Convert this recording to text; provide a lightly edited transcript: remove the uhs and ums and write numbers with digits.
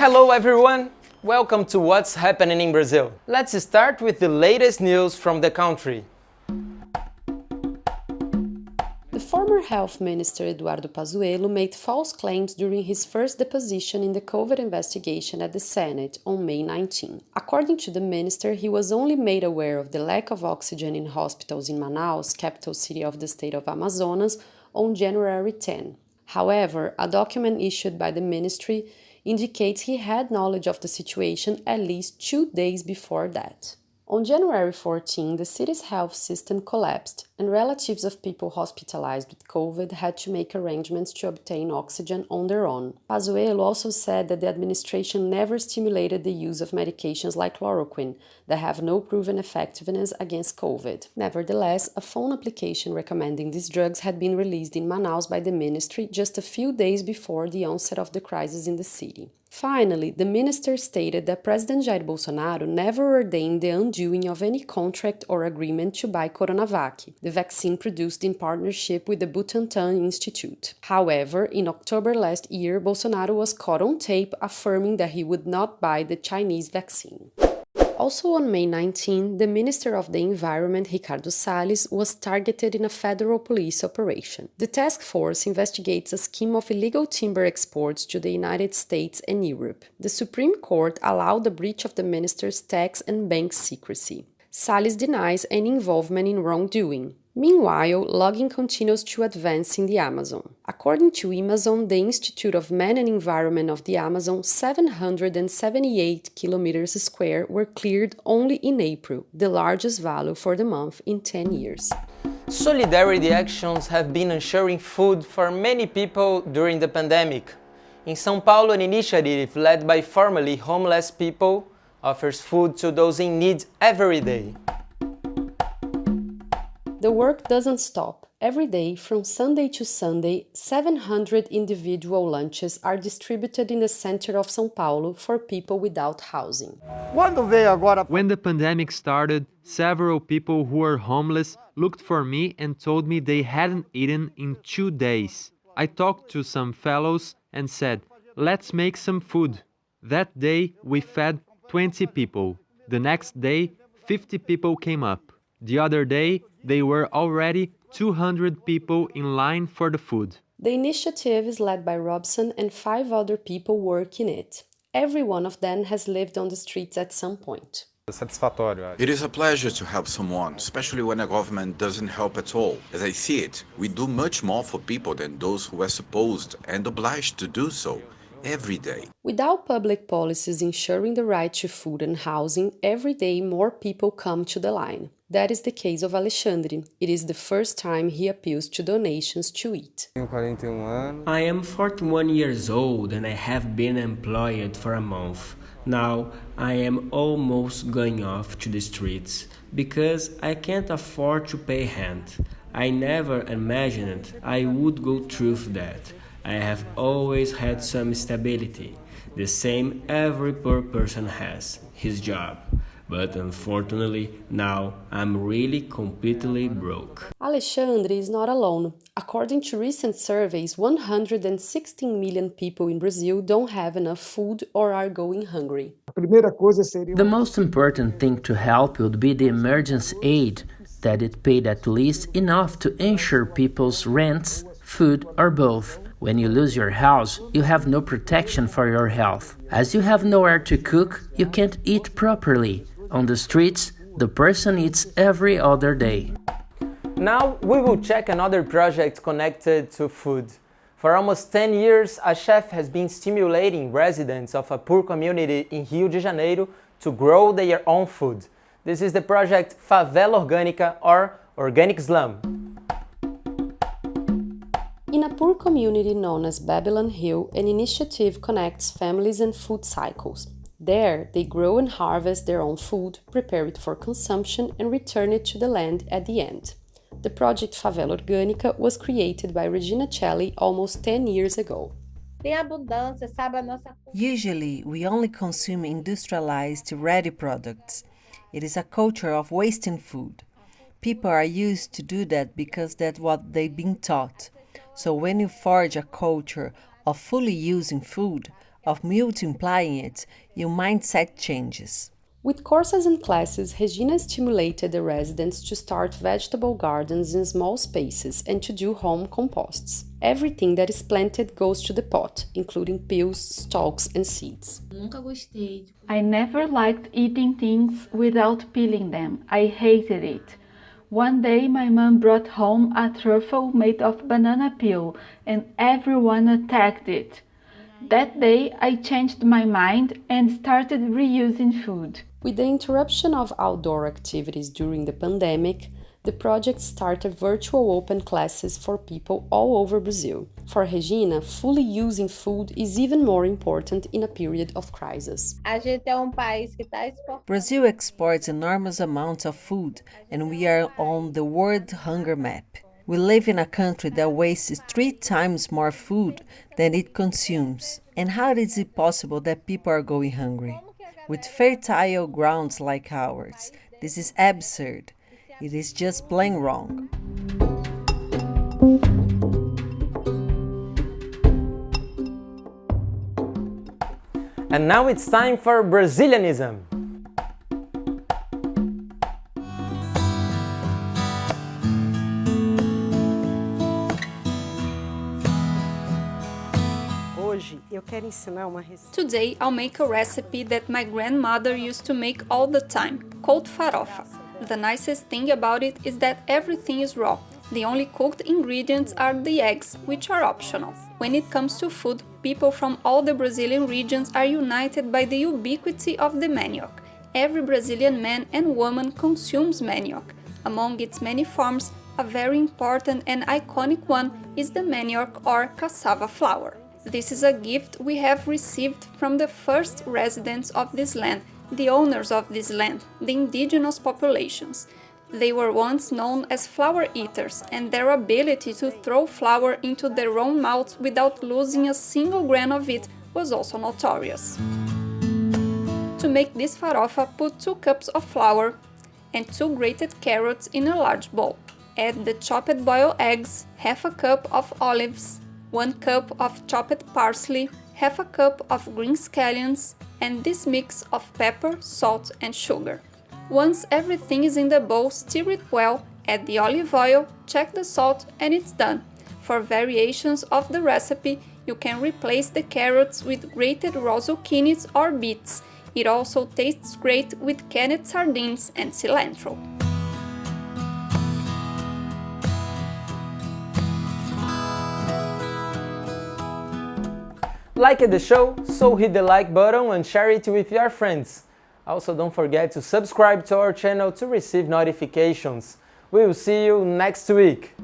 Hello everyone! Welcome to What's Happening in Brazil. Let's start with the latest news from the country. The former health minister Eduardo Pazuello made false claims during his first deposition in the COVID investigation at the Senate on May 19. According to the minister, he was only made aware of the lack of oxygen in hospitals in Manaus, capital city of the state of Amazonas, on January 10. However, a document issued by the ministry indicates he had knowledge of the situation at least 2 days before that. On January 14, the city's health system collapsed, and relatives of people hospitalized with COVID had to make arrangements to obtain oxygen on their own. Pazuello also said that the administration never stimulated the use of medications like chloroquine that have no proven effectiveness against COVID. Nevertheless, a phone application recommending these drugs had been released in Manaus by the ministry just a few days before the onset of the crisis in the city. Finally, the minister stated that President Jair Bolsonaro never ordained the undoing of any contract or agreement to buy Coronavac, the vaccine produced in partnership with the Butantan Institute. However, in October last year, Bolsonaro was caught on tape affirming that he would not buy the Chinese vaccine. Also on May 19, the Minister of the Environment, Ricardo Salles, was targeted in a federal police operation. The task force investigates a scheme of illegal timber exports to the United States and Europe. The Supreme Court allowed the breach of the minister's tax and bank secrecy. Salles denies any involvement in wrongdoing. Meanwhile, logging continues to advance in the Amazon. According to Amazon, the Institute of Man and Environment of the Amazon, 778 kilometers square were cleared only in April, the largest value for the month in 10 years. Solidarity actions have been ensuring food for many people during the pandemic. In São Paulo, an initiative led by formerly homeless people offers food to those in need every day. The work doesn't stop. Every day, from Sunday to Sunday, 700 individual lunches are distributed in the center of São Paulo for people without housing. When the pandemic started, several people who were homeless looked for me and told me they hadn't eaten in 2 days. I talked to some fellows and said, "Let's make some food." That day, we fed 20 people. The next day, 50 people came up. The other day, there were already 200 people in line for the food. The initiative is led by Robson and 5 other people working it. Every one of them has lived on the streets at some point. It is a pleasure to help someone, especially when a government doesn't help at all. As I see it, we do much more for people than those who are supposed and obliged to do so every day. Without public policies ensuring the right to food and housing, every day more people come to the line. That is the case of Alexandre. It is the first time he appeals to donations to eat. I am 41 years old and I have been employed for a month. Now I am almost going off to the streets because I can't afford to pay rent. I never imagined I would go through that. I have always had some stability, the same every poor person has, his job. But unfortunately, now I'm really completely broke. Alexandre is not alone. According to recent surveys, 116 million people in Brazil don't have enough food or are going hungry. The most important thing to help would be the emergency aid, that it paid at least enough to ensure people's rents, food, or both. When you lose your house, you have no protection for your health. As you have nowhere to cook, you can't eat properly. On the streets, the person eats every other day. Now we will check another project connected to food. For almost 10 years, a chef has been stimulating residents of a poor community in Rio de Janeiro to grow their own food. This is the project Favela Orgânica, or Organic Slum. In a poor community known as Babylon Hill, an initiative connects families and food cycles. There, they grow and harvest their own food, prepare it for consumption, and return it to the land at the end. The project Favela Orgânica was created by Regina Celli almost 10 years ago. Usually, we only consume industrialized, ready products. It is a culture of wasting food. People are used to do that because that's what they've been taught. So when you forge a culture of fully using food, of multiplying it, your mindset changes. With courses and classes, Regina stimulated the residents to start vegetable gardens in small spaces and to do home composts. Everything that is planted goes to the pot, including peels, stalks, and seeds. I never liked eating things without peeling them. I hated it. One day my mom brought home a truffle made of banana peel and everyone attacked it. That day I changed my mind and started reusing food. With the interruption of outdoor activities during the pandemic, the project started virtual open classes for people all over Brazil. For Regina, fully using food is even more important in a period of crisis. Brazil exports enormous amounts of food, and we are on the world hunger map. We live in a country that wastes 3 times more food than it consumes. And how is it possible that people are going hungry? With fertile grounds like ours, this is absurd. It is just plain wrong. And now it's time for Brazilianism. Today I'll make a recipe that my grandmother used to make all the time, called farofa. The nicest thing about it is that everything is raw. The only cooked ingredients are the eggs, which are optional. When it comes to food, people from all the Brazilian regions are united by the ubiquity of the manioc. Every Brazilian man and woman consumes manioc. Among its many forms, a very important and iconic one is the manioc or cassava flour. This is a gift we have received from the first residents of this land, the owners of this land, the indigenous populations. They were once known as flour eaters, and their ability to throw flour into their own mouths without losing a single grain of it was also notorious. To make this farofa, put 2 cups of flour and 2 grated carrots in a large bowl. Add the chopped boiled eggs, half a cup of olives, 1 cup of chopped parsley, half a cup of green scallions, and this mix of pepper, salt, and sugar. Once everything is in the bowl, stir it well, add the olive oil, check the salt, and it's done. For variations of the recipe, you can replace the carrots with grated raw zucchinis or beets. It also tastes great with canned sardines and cilantro. Like the show, so hit the like button and share it with your friends. Also, don't forget to subscribe to our channel to receive notifications. We will see you next week.